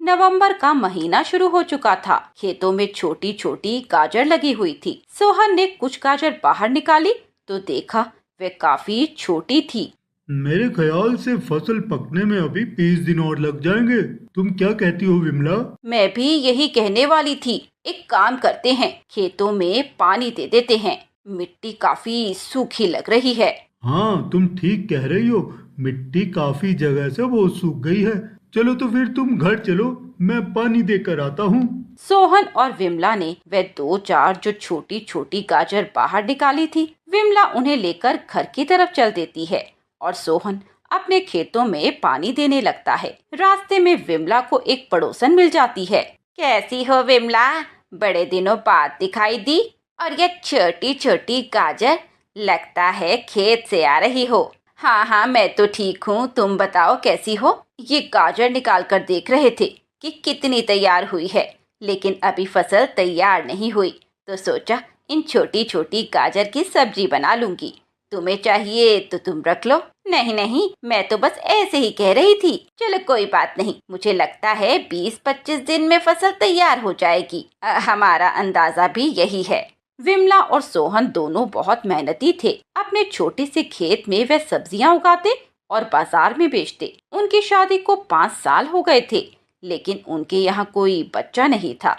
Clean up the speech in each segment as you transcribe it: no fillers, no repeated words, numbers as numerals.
नवंबर का महीना शुरू हो चुका था। खेतों में छोटी छोटी गाजर लगी हुई थी। सोहन ने कुछ गाजर बाहर निकाली तो देखा वे काफी छोटी थी। मेरे ख्याल से फसल पकने में अभी 20 दिन और लग जाएंगे। तुम क्या कहती हो विमला? मैं भी यही कहने वाली थी। एक काम करते हैं, खेतों में पानी दे देते हैं। मिट्टी काफी सूखी लग रही है। हाँ, तुम ठीक कह रही हो। मिट्टी काफी जगह से वो सूख गई है। चलो तो फिर तुम घर चलो, मैं पानी देकर आता हूँ। सोहन और विमला ने वे दो चार जो छोटी छोटी गाजर बाहर निकाली थी, विमला उन्हें लेकर घर की तरफ चल देती है और सोहन अपने खेतों में पानी देने लगता है। रास्ते में विमला को एक पड़ोसन मिल जाती है। कैसी हो विमला? बड़े दिनों बाद दिखाई दी। और ये छोटी छोटी गाजर, लगता है खेत से आ रही हो। हाँ हाँ, मैं तो ठीक हूँ, तुम बताओ कैसी हो? ये गाजर निकाल कर देख रहे थे कि कितनी तैयार हुई है, लेकिन अभी फसल तैयार नहीं हुई, तो सोचा इन छोटी छोटी गाजर की सब्जी बना लूंगी। तुम्हें चाहिए तो तुम रख लो। नहीं नहीं, मैं तो बस ऐसे ही कह रही थी। चलो कोई बात नहीं, मुझे लगता है 20-25 दिन में फसल तैयार हो जाएगी। हमारा अंदाजा भी यही है। विमला और सोहन दोनों बहुत मेहनती थे। अपने छोटे से खेत में वे सब्जियां उगाते और बाजार में बेचते। उनकी शादी को 5 साल हो गए थे, लेकिन उनके यहाँ कोई बच्चा नहीं था।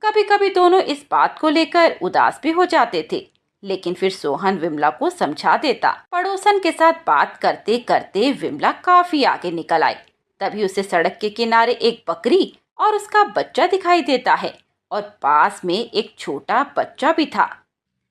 कभी कभी दोनों इस बात को लेकर उदास भी हो जाते थे, लेकिन फिर सोहन विमला को समझा देता। पड़ोसन के साथ बात करते करते विमला काफी आगे निकल आई। तभी उसे सड़क के किनारे एक बकरी और उसका बच्चा दिखाई देता है, और पास में एक छोटा बच्चा भी था।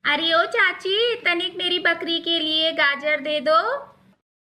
अरे ओ चाची, तनिक मेरी बकरी के लिए गाजर दे दो।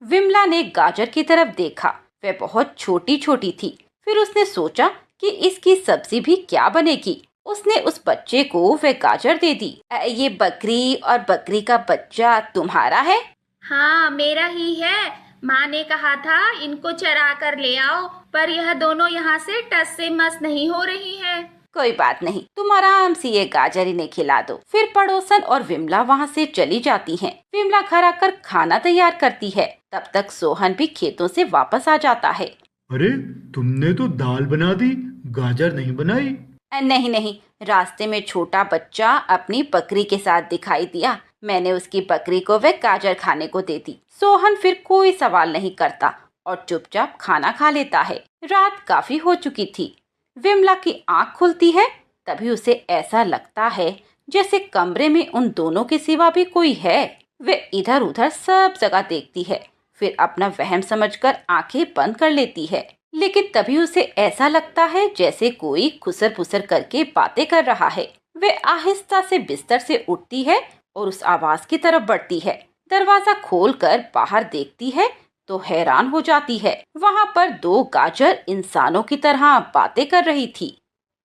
विमला ने गाजर की तरफ देखा। वह बहुत छोटी छोटी थी। फिर उसने सोचा कि इसकी सब्जी भी क्या बनेगी। उसने उस बच्चे को वह गाजर दे दी। ये बकरी और बकरी का बच्चा तुम्हारा है? हाँ, मेरा ही है। माँ ने कहा था इनको चरा कर ले आओ, पर यह दोनों यहाँ से टस से मस नहीं हो रही है। कोई बात नहीं, तुम आराम से ये गाजर इन्हें खिला दो। फिर पड़ोसन और विमला वहाँ से चली जाती हैं। विमला घर आकर खाना तैयार करती है। तब तक सोहन भी खेतों से वापस आ जाता है। अरे, तुमने तो दाल बना दी, गाजर नहीं बनाई। नहीं नहीं, रास्ते में छोटा बच्चा अपनी बकरी के साथ दिखाई दिया। मैंने उसकी बकरी को वह गाजर खाने को दे दी। सोहन फिर कोई सवाल नहीं करता और चुपचाप खाना खा लेता है। रात काफी हो चुकी थी। विमला की आंख खुलती है। तभी उसे ऐसा लगता है जैसे कमरे में उन दोनों के सिवा भी कोई है। वे इधर उधर सब जगह देखती है, फिर अपना वहम समझकर आंखें बंद कर लेती है। लेकिन तभी उसे ऐसा लगता है जैसे कोई खुसर पुसर करके बातें कर रहा है। वे आहिस्ता से बिस्तर से उठती है और उस आवाज की तरफ बढ़ती है। दरवाजा खोलकर बाहर देखती है तो हैरान हो जाती है। वहाँ पर दो गाजर इंसानों की तरह बातें कर रही थी।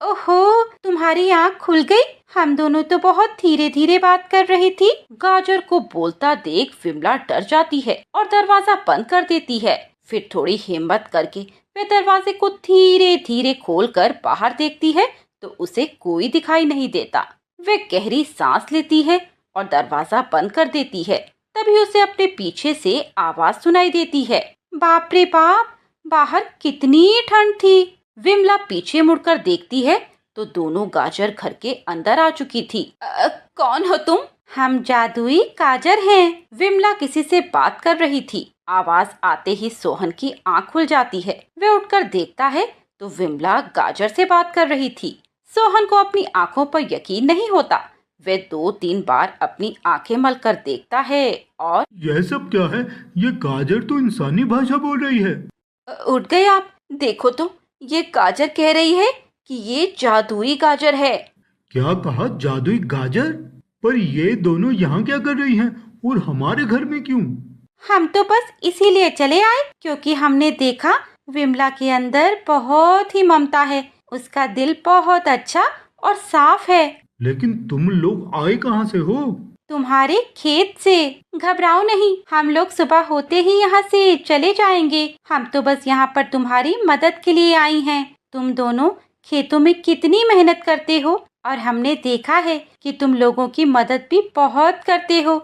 ओहो, तुम्हारी आँख खुल गई। हम दोनों तो बहुत धीरे धीरे बात कर रही थी। गाजर को बोलता देख विमला डर जाती है और दरवाजा बंद कर देती है। फिर थोड़ी हिम्मत करके वे दरवाजे को धीरे धीरे खोलकर बाहर देखती है तो उसे कोई दिखाई नहीं देता। वे गहरी सांस लेती है और दरवाजा बंद कर देती है। तभी उसे अपने पीछे से आवाज सुनाई देती है। बाप रे बाप, बाहर कितनी ठंड थी। विमला पीछे मुड़कर देखती है तो दोनों गाजर घर के अंदर आ चुकी थी। कौन हो तुम? हम जादुई गाजर हैं। विमला किसी से बात कर रही थी। आवाज आते ही सोहन की आंख खुल जाती है। वह उठकर देखता है तो विमला गाजर से बात कर रही थी। सोहन को अपनी आंखों पर यकीन नहीं होता। वह 2-3 बार अपनी आंखें मलकर देखता है और यह सब क्या है? ये गाजर तो इंसानी भाषा बोल रही है। उठ गए आप? देखो तो, ये गाजर कह रही है कि ये जादुई गाजर है। क्या कहा? जादुई गाजर? पर ये दोनों यहाँ क्या कर रही हैं और हमारे घर में क्यों? हम तो बस इसीलिए चले आए क्योंकि हमने देखा विमला के अंदर बहुत ही ममता है। उसका दिल बहुत अच्छा और साफ है। लेकिन तुम लोग आए कहाँ से हो? तुम्हारे खेत से। घबराओ नहीं, हम लोग सुबह होते ही यहाँ से चले जाएंगे। हम तो बस यहाँ पर तुम्हारी मदद के लिए आई हैं। तुम दोनों खेतों में कितनी मेहनत करते हो और हमने देखा है कि तुम लोगों की मदद भी बहुत करते हो।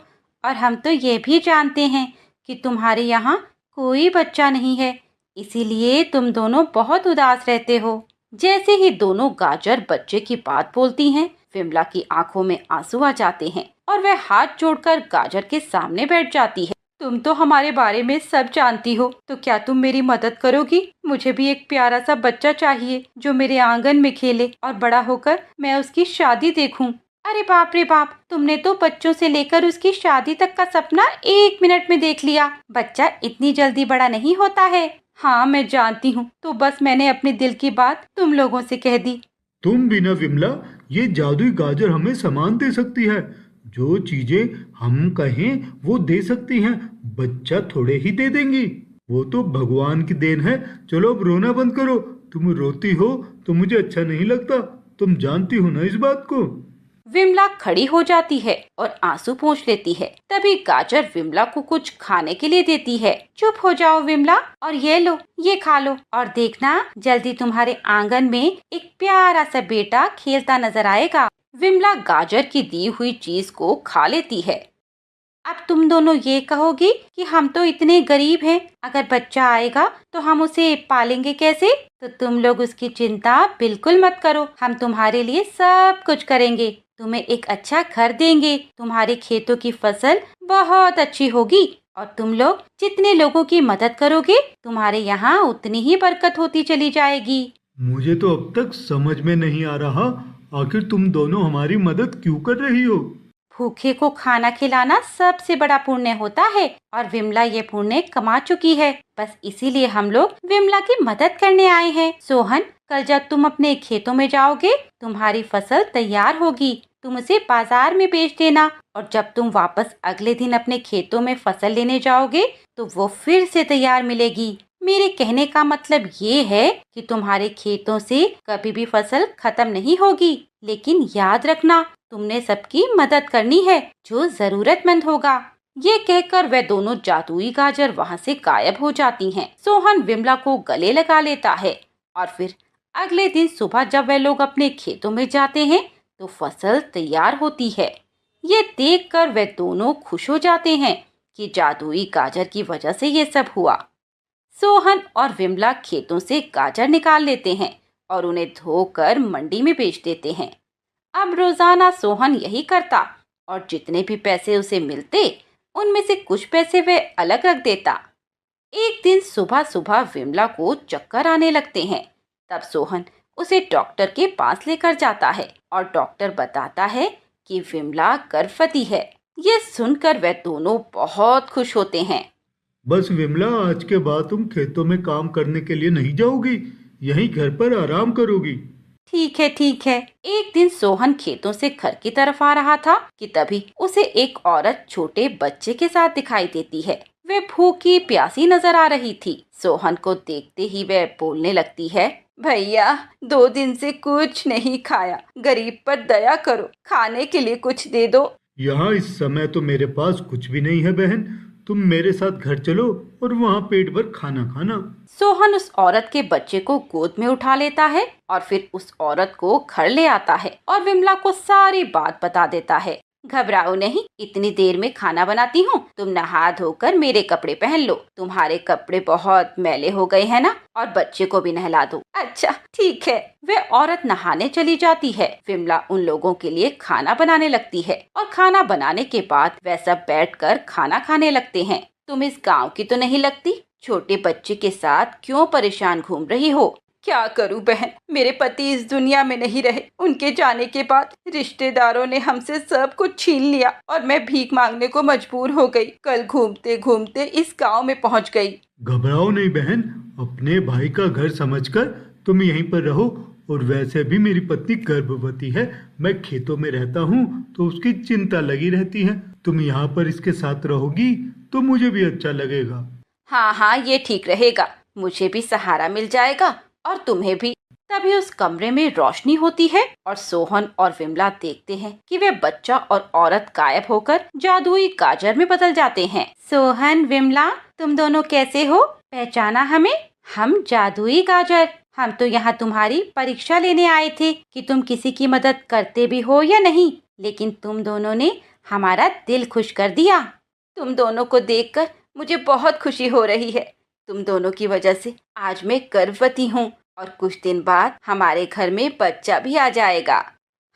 और हम तो ये भी जानते हैं कि तुम्हारे यहाँ कोई बच्चा नहीं है, इसीलिए तुम दोनों बहुत उदास रहते हो। जैसे ही दोनों गाजर बच्चे की बात बोलती हैं, विमला की आंखों में आंसू आ जाते हैं और वह हाथ जोड़कर गाजर के सामने बैठ जाती है। तुम तो हमारे बारे में सब जानती हो, तो क्या तुम मेरी मदद करोगी? मुझे भी एक प्यारा सा बच्चा चाहिए जो मेरे आंगन में खेले और बड़ा होकर मैं उसकी शादी देखूं। अरे बाप रे बाप, तुमने तो बच्चों से लेकर उसकी शादी तक का सपना 1 मिनट में देख लिया। बच्चा इतनी जल्दी बड़ा नहीं होता है। हाँ, मैं जानती हूँ, तो बस मैंने अपने दिल की बात तुम लोगों से कह दी। तुम भी ना विमला, ये जादुई गाजर हमें सामान दे सकती है। जो चीजें हम कहें वो दे सकती हैं। बच्चा थोड़े ही दे देंगी। वो तो भगवान की देन है। चलो अब रोना बंद करो। तुम रोती हो तो मुझे अच्छा नहीं लगता। तुम जानती हो ना इस बात को। विमला खड़ी हो जाती है और आंसू पोंछ लेती है। तभी गाजर विमला को कुछ खाने के लिए देती है। चुप हो जाओ विमला, और ये लो, ये खा लो, और देखना जल्दी तुम्हारे आंगन में एक प्यारा सा बेटा खेलता नजर आएगा। विमला गाजर की दी हुई चीज को खा लेती है। अब तुम दोनों ये कहोगी कि हम तो इतने गरीब हैं, अगर बच्चा आएगा तो हम उसे पालेंगे कैसे? तो तुम लोग उसकी चिंता बिल्कुल मत करो, हम तुम्हारे लिए सब कुछ करेंगे। तुम्हें एक अच्छा घर देंगे, तुम्हारे खेतों की फसल बहुत अच्छी होगी, और तुम लोग जितने लोगों की मदद करोगे, तुम्हारे यहाँ उतनी ही बरकत होती चली जाएगी। मुझे तो अब तक समझ में नहीं आ रहा, आखिर तुम दोनों हमारी मदद क्यों कर रही हो? भूखे को खाना खिलाना सबसे बड़ा पुण्य होता है, और विमला ये पुण्य कमा चुकी है। बस इसीलिए हम लोग विमला की मदद करने आए हैं। सोहन, कल जब तुम अपने खेतों में जाओगे, तुम्हारी फसल तैयार होगी, तुम उसे बाजार में बेच देना, और जब तुम वापस अगले दिन अपने खेतों में फसल लेने जाओगे तो वो फिर से तैयार मिलेगी। मेरे कहने का मतलब ये है कि तुम्हारे खेतों से कभी भी फसल खत्म नहीं होगी, लेकिन याद रखना, तुमने सबकी मदद करनी है जो जरूरतमंद होगा। ये कहकर वे दोनों जादुई गाजर वहाँ से गायब हो जाती हैं। सोहन विमला को गले लगा लेता है, और फिर अगले दिन सुबह जब वे लोग अपने खेतों में जाते हैं तो फसल तैयार होती है। ये देखकर वे दोनों खुश हो जाते हैं कि जादुई गाजर की वजह से ये सब हुआ। सोहन और विमला खेतों से गाजर निकाल लेते हैं और उन्हें धोकर मंडी में बेच देते हैं। अब रोजाना सोहन यही करता, और जितने भी पैसे उसे मिलते उनमें से कुछ पैसे वे अलग रख देता। एक दिन सुबह सुबह विमला को चक्कर आने लगते हैं। तब सोहन उसे डॉक्टर के पास लेकर जाता है, और डॉक्टर बताता है कि विमला गर्भवती है। ये सुनकर वे दोनों बहुत खुश होते हैं। बस विमला, आज के बाद तुम खेतों में काम करने के लिए नहीं जाओगी, यहीं घर पर आराम करोगी। ठीक है, ठीक है। एक दिन सोहन खेतों से घर की तरफ आ रहा था कि तभी उसे एक औरत छोटे बच्चे के साथ दिखाई देती है। वे भूखी प्यासी नजर आ रही थी। सोहन को देखते ही वह बोलने लगती है, भैया, 2 दिन से कुछ नहीं खाया, गरीब पर दया करो, खाने के लिए कुछ दे दो। यहाँ इस समय तो मेरे पास कुछ भी नहीं है बहन। तुम मेरे साथ घर चलो और वहाँ पेट भर खाना खाना। सोहन उस औरत के बच्चे को गोद में उठा लेता है और फिर उस औरत को घर ले आता है और विमला को सारी बात बता देता है। घबराओ नहीं, इतनी देर में खाना बनाती हूँ, तुम नहा धोकर मेरे कपड़े पहन लो। तुम्हारे कपड़े बहुत मैले हो गए हैं ना, और बच्चे को भी नहला दो। अच्छा, ठीक है। वह औरत नहाने चली जाती है। विमला उन लोगों के लिए खाना बनाने लगती है, और खाना बनाने के बाद वह सब बैठकर खाना खाने लगते हैं। तुम इस गाँव की तो नहीं लगती, छोटे बच्चे के साथ क्यों परेशान घूम रही हो? क्या करूं बहन, मेरे पति इस दुनिया में नहीं रहे। उनके जाने के बाद रिश्तेदारों ने हमसे सब कुछ छीन लिया और मैं भीख मांगने को मजबूर हो गई। कल घूमते घूमते इस गांव में पहुंच गई। घबराओ नहीं बहन, अपने भाई का घर समझकर तुम यहीं पर रहो। और वैसे भी मेरी पत्नी गर्भवती है, मैं खेतों में रहता हूँ तो उसकी चिंता लगी रहती है। तुम यहाँ पर इसके साथ रहोगी तो मुझे भी अच्छा लगेगा। हाँ हाँ, ये ठीक रहेगा, मुझे भी सहारा मिल जाएगा और तुम्हें भी। तभी उस कमरे में रोशनी होती है और सोहन और विमला देखते हैं कि वे बच्चा और औरत गायब होकर जादुई गाजर में बदल जाते हैं। सोहन, विमला, तुम दोनों कैसे हो? पहचाना हमें? हम जादुई गाजर। हम तो यहाँ तुम्हारी परीक्षा लेने आए थे कि तुम किसी की मदद करते भी हो या नहीं, लेकिन तुम दोनों ने हमारा दिल खुश कर दिया। तुम दोनों को देखकर मुझे बहुत खुशी हो रही है। तुम दोनों की वजह से आज मैं गर्भवती हूँ और कुछ दिन बाद हमारे घर में बच्चा भी आ जाएगा।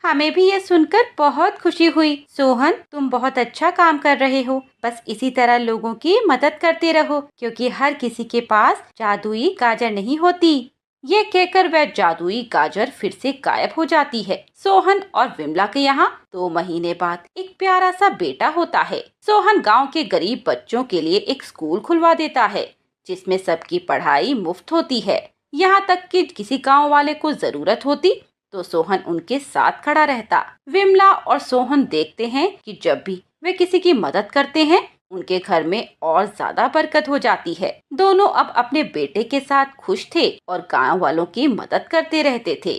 हमें भी ये सुनकर बहुत खुशी हुई। सोहन, तुम बहुत अच्छा काम कर रहे हो। बस इसी तरह लोगों की मदद करते रहो, क्योंकि हर किसी के पास जादुई गाजर नहीं होती। ये कहकर वह जादुई गाजर फिर से गायब हो जाती है। सोहन और विमला के यहाँ 2 महीने बाद एक प्यारा सा बेटा होता है। सोहन गांव के गरीब बच्चों के लिए एक स्कूल खुलवा देता है, जिसमें सबकी पढ़ाई मुफ्त होती है। यहाँ तक कि किसी गांव वाले को जरूरत होती तो सोहन उनके साथ खड़ा रहता। विमला और सोहन देखते हैं कि जब भी वे किसी की मदद करते हैं, उनके घर में और ज्यादा बरकत हो जाती है। दोनों अब अपने बेटे के साथ खुश थे और गांव वालों की मदद करते रहते थे।